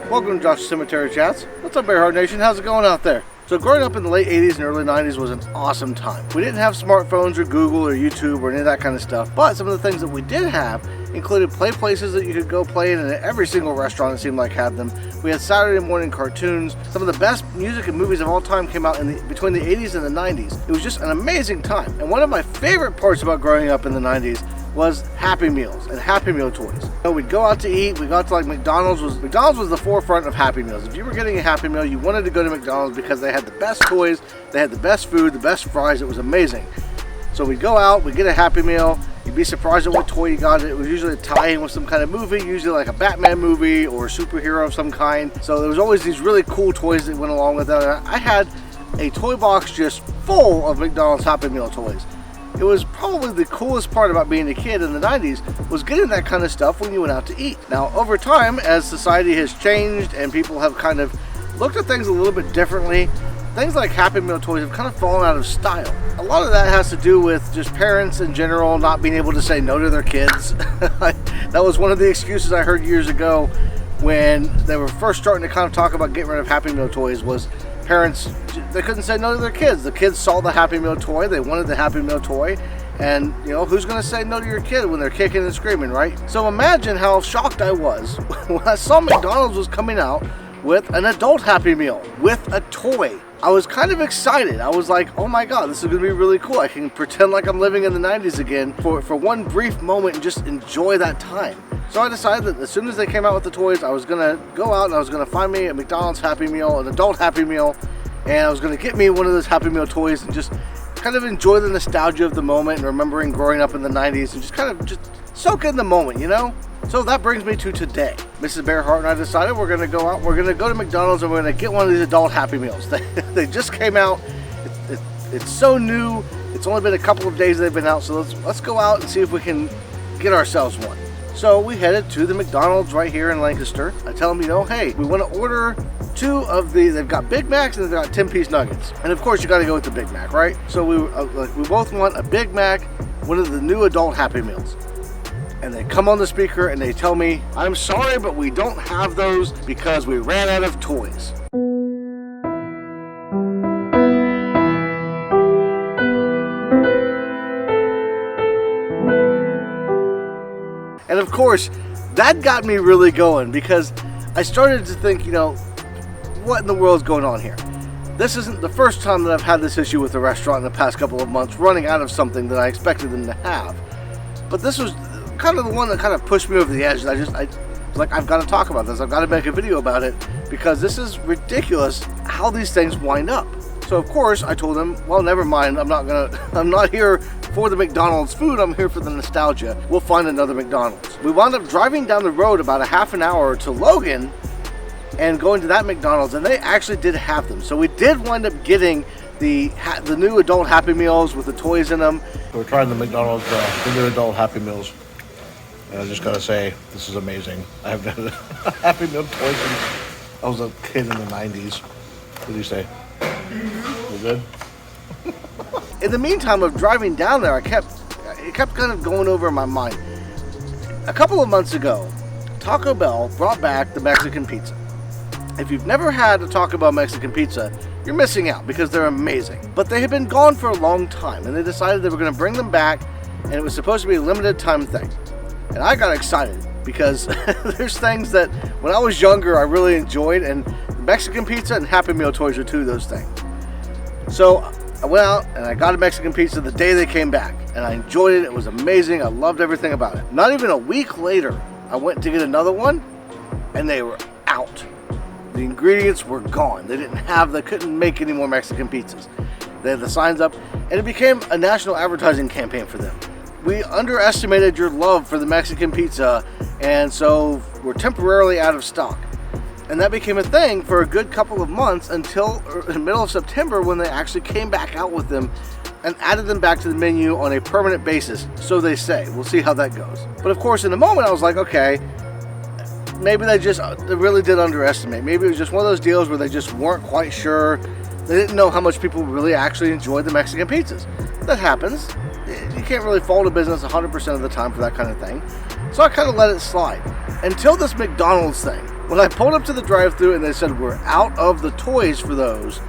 Welcome to Josh's Cemetery Chats. What's up, Bearheart Nation? How's it going out there? So growing up in the late 80s and early 90s was an awesome time. We didn't have smartphones or Google or YouTube or any of that kind of stuff, but some of the things that we did have included play places that you could go play in, and every single restaurant, it seemed like, had them. We had Saturday morning cartoons. Some of the best music and movies of all time came out between the 80s and the 90s. It was just an amazing time. And one of my favorite parts about growing up in the 90s was Happy Meals and Happy Meal toys. So we'd go out to eat. We got to McDonald's was the forefront of Happy Meals. If you were getting a Happy Meal, you wanted to go to McDonald's because they had the best toys, they had the best food, the best fries. It was amazing. So we'd go out, we'd get a Happy Meal. You'd be surprised at what toy you got. It was usually a tie-in with some kind of movie, usually like a Batman movie or a superhero of some kind. So there was always these really cool toys that went along with that. I had a toy box just full of McDonald's Happy Meal toys. It was probably the coolest part about being a kid in the 90s was getting that kind of stuff when you went out to eat. Now, over time, as society has changed and people have kind of looked at things a little bit differently, things like Happy Meal toys have kind of fallen out of style. A lot of that has to do with just parents in general not being able to say no to their kids. That was one of the excuses I heard years ago when they were first starting to kind of talk about getting rid of Happy Meal toys was parents, they couldn't say no to their kids. The kids saw the Happy Meal toy, they wanted the Happy Meal toy, and who's going to say no to your kid when they're kicking and screaming, right? So imagine how shocked I was when I saw McDonald's was coming out with an adult Happy Meal with a toy. I was kind of excited. I was like, oh my god, this is going to be really cool. I can pretend like I'm living in the 90s again for one brief moment and just enjoy that time. So I decided that as soon as they came out with the toys, I was going to go out and I was going to find me a McDonald's Happy Meal, an adult Happy Meal, and I was going to get me one of those Happy Meal toys and just kind of enjoy the nostalgia of the moment and remembering growing up in the 90s and just soak in the moment, So that brings me to today. Mrs. Bearheart and I decided we're going to go out, we're going to go to McDonald's and we're going to get one of these adult Happy Meals. They just came out. It's so new. It's only been a couple of days they've been out, so let's go out and see if we can get ourselves one. So we headed to the McDonald's right here in Lancaster. I tell them, hey, we want to order they've got Big Macs and they've got 10-piece nuggets. And of course you got to go with the Big Mac, right? So we both want a Big Mac, one of the new adult Happy Meals. And they come on the speaker and they tell me, I'm sorry, but we don't have those because we ran out of toys. And of course, that got me really going because I started to think, what in the world is going on here? This isn't the first time that I've had this issue with the restaurant in the past couple of months, running out of something that I expected them to have. But this was kind of the one that kind of pushed me over the edge. I was like, I've got to talk about this. I've got to make a video about it because this is ridiculous how these things wind up. So of course I told them, well, never mind. I'm not here for the McDonald's food. I'm here for the nostalgia. We'll find another McDonald's. We wound up driving down the road about a half an hour to Logan and going to that McDonald's, and they actually did have them. So we did wind up getting the new adult Happy Meals with the toys in them. We're trying the McDonald's, the new adult Happy Meals. And I just gotta say, this is amazing. I haven't had a Happy Meal toy since I was a kid in the 90s. What do you say? Mm-hmm. You good? In the meantime of driving down there, it kept kind of going over in my mind. A couple of months ago, Taco Bell brought back the Mexican pizza. If you've never had a Taco Bell Mexican pizza, you're missing out because they're amazing. But they had been gone for a long time, and they decided they were going to bring them back, and it was supposed to be a limited time thing. And I got excited because there's things that when I was younger I really enjoyed, and Mexican pizza and Happy Meal toys are two of those things. So I went out and I got a Mexican pizza the day they came back, and I enjoyed it. It was amazing. I loved everything about it. Not even a week later, I went to get another one, and they were out. The ingredients were gone. They couldn't make any more Mexican pizzas. They had the signs up, and it became a national advertising campaign for them. We underestimated your love for the Mexican pizza, and so we're temporarily out of stock. And that became a thing for a good couple of months until the middle of September when they actually came back out with them and added them back to the menu on a permanent basis, so they say. We'll see how that goes. But of course, in the moment, I was like, okay, maybe they really did underestimate. Maybe it was just one of those deals where they just weren't quite sure. They didn't know how much people really actually enjoyed the Mexican pizzas. That happens. You can't really fault a business 100% of the time for that kind of thing. So I kind of let it slide until this McDonald's thing. When I pulled up to the drive-thru and they said we're out of the toys for those,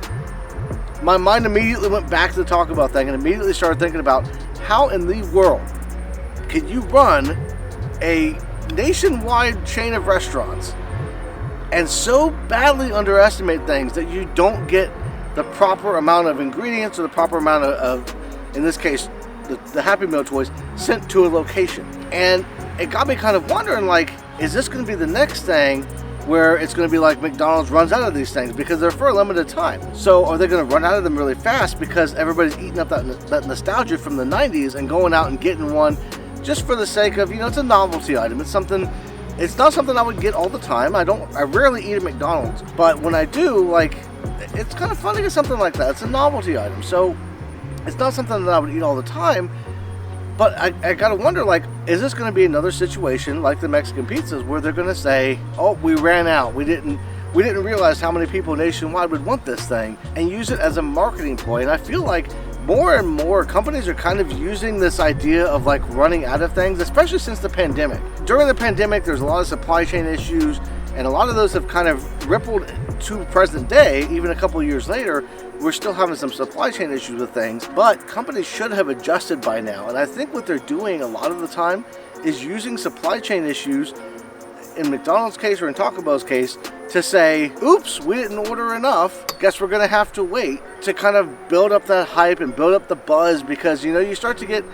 my mind immediately went back to the Taco Bell thing and immediately started thinking about how in the world could you run a nationwide chain of restaurants and so badly underestimate things that you don't get the proper amount of ingredients or the proper amount of in this case, the Happy Meal toys sent to a location. And it got me kind of wondering, like, is this going to be the next thing where it's going to be like McDonald's runs out of these things because they're for a limited time? So are they going to run out of them really fast because everybody's eating up that nostalgia from the 90s and going out and getting one just for the sake of, it's a novelty item. It's not something I would get all the time. I rarely eat at McDonald's, but when I do, like, it's kind of fun to get something like that. It's a novelty item. So it's not something that I would eat all the time, but I gotta wonder, like, is this gonna be another situation like the Mexican pizzas where they're gonna say, oh, we ran out, we didn't realize how many people nationwide would want this thing, and use it as a marketing ploy. And I feel like more and more companies are kind of using this idea of like running out of things, especially since the pandemic. During the pandemic, there's a lot of supply chain issues, and a lot of those have kind of rippled to present day. Even a couple of years later, we're still having some supply chain issues with things, but companies should have adjusted by now. And I think what they're doing a lot of the time is using supply chain issues, in McDonald's case or in Taco Bell's case, to say, oops, we didn't order enough, guess we're gonna have to wait, to kind of build up that hype and build up the buzz, because you start to get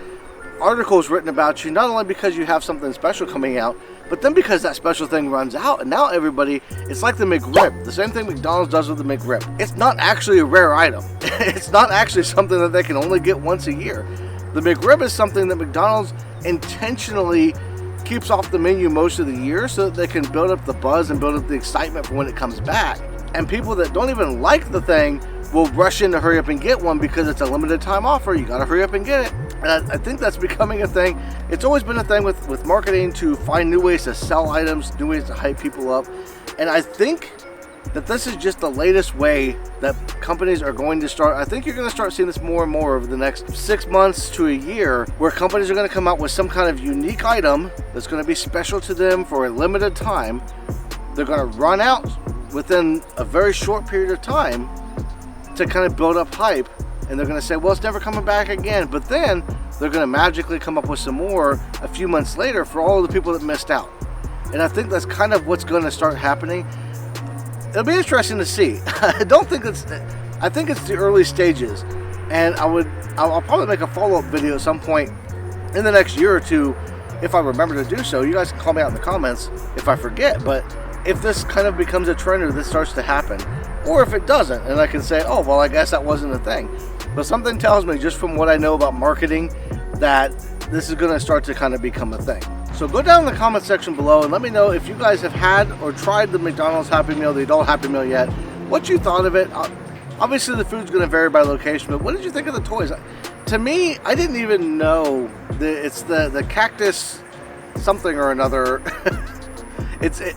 articles written about you, not only because you have something special coming out, but then because that special thing runs out, and now everybody, it's like the McRib, the same thing McDonald's does with the McRib. It's not actually a rare item. It's not actually something that they can only get once a year. The McRib is something that McDonald's intentionally keeps off the menu most of the year so that they can build up the buzz and build up the excitement for when it comes back. And people that don't even like the thing will rush in to hurry up and get one because it's a limited time offer. You gotta hurry up and get it. And I think that's becoming a thing. It's always been a thing with marketing, to find new ways to sell items, new ways to hype people up. And I think that this is just the latest way that companies are going to start. I think you're going to start seeing this more and more over the next 6 months to a year, where companies are going to come out with some kind of unique item that's going to be special to them for a limited time. They're going to run out within a very short period of time to kind of build up hype, and they're going to say, well, it's never coming back again. But then they're going to magically come up with some more a few months later for all of the people that missed out. And I think that's kind of what's going to start happening. It'll be interesting to see. I think it's the early stages, and I'll probably make a follow-up video at some point in the next year or two if I remember to do so. You guys can call me out in the comments if I forget, but if this kind of becomes a trend or this starts to happen, or if it doesn't, and I can say, oh, well, I guess that wasn't a thing. But something tells me, just from what I know about marketing, that this is going to start to kind of become a thing. So go down in the comment section below and let me know if you guys have had or tried the McDonald's Happy Meal, the adult Happy Meal yet, what you thought of it. Obviously the food's going to vary by location, but what did you think of the toys? To me, I didn't even know it's the Cactus something or another.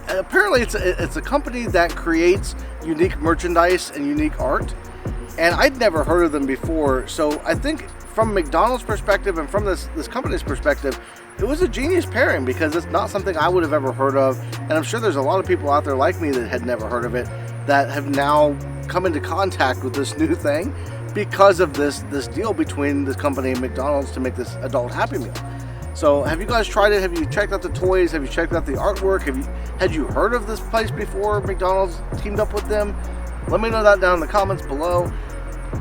Apparently it's a company that creates unique merchandise and unique art, and I'd never heard of them before. So I think from McDonald's perspective and from this company's perspective, it was a genius pairing, because it's not something I would have ever heard of, and I'm sure there's a lot of people out there like me that had never heard of it that have now come into contact with this new thing because of this deal between this company and McDonald's to make this adult Happy Meal. So have you guys tried it? Have you checked out the toys? Have you checked out the artwork? Had you heard of this place before McDonald's teamed up with them? Let me know that down in the comments below.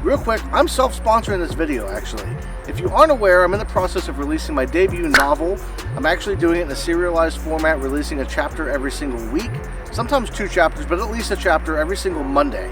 Real quick, I'm self-sponsoring this video, actually. If you aren't aware, I'm in the process of releasing my debut novel. I'm actually doing it in a serialized format, releasing a chapter every single week. Sometimes 2 chapters, but at least a chapter every single Monday.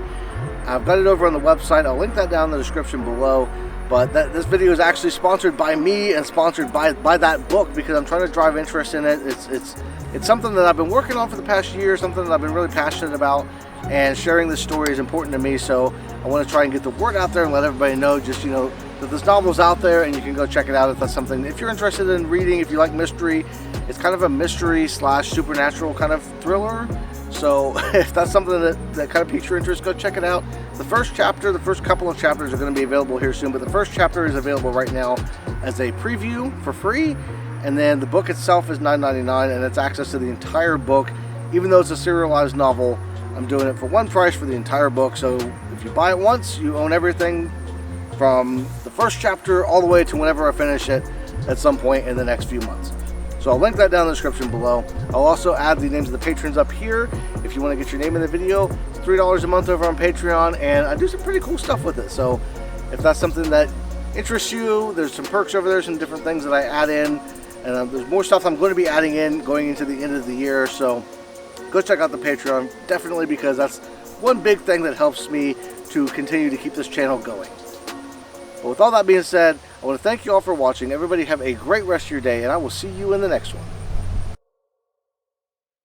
I've got it over on the website. I'll link that down in the description below. But this video is actually sponsored by me and sponsored by that book, because I'm trying to drive interest in it. It's something that I've been working on for the past year, something that I've been really passionate about, and sharing this story is important to me. So I want to try and get the word out there and let everybody know, just, that this novel's out there, and you can go check it out if that's something. If you're interested in reading, if you like mystery, it's kind of a mystery / supernatural kind of thriller. So if that's something that kind of piques your interest, go check it out. The first couple of chapters are going to be available here soon, but the first chapter is available right now as a preview for free. And then the book itself is $9.99, and it's access to the entire book Even though it's a serialized novel, I'm doing it for one price for the entire book. So if you buy it once, you own everything from the first chapter all the way to whenever I finish it at some point in the next few months. So I'll link that down in the description below. I'll also add the names of the patrons up here if you want to get your name in the video. It's $3 a month over on Patreon, and I do some pretty cool stuff with it. So if that's something that interests you, there's some perks over there, some different things that I add in, and there's more stuff I'm going to be adding in going into the end of the year. So go check out the Patreon, definitely, because that's one big thing that helps me to continue to keep this channel going. But with all that being said, I want to thank you all for watching. Everybody have a great rest of your day, and I will see you in the next one.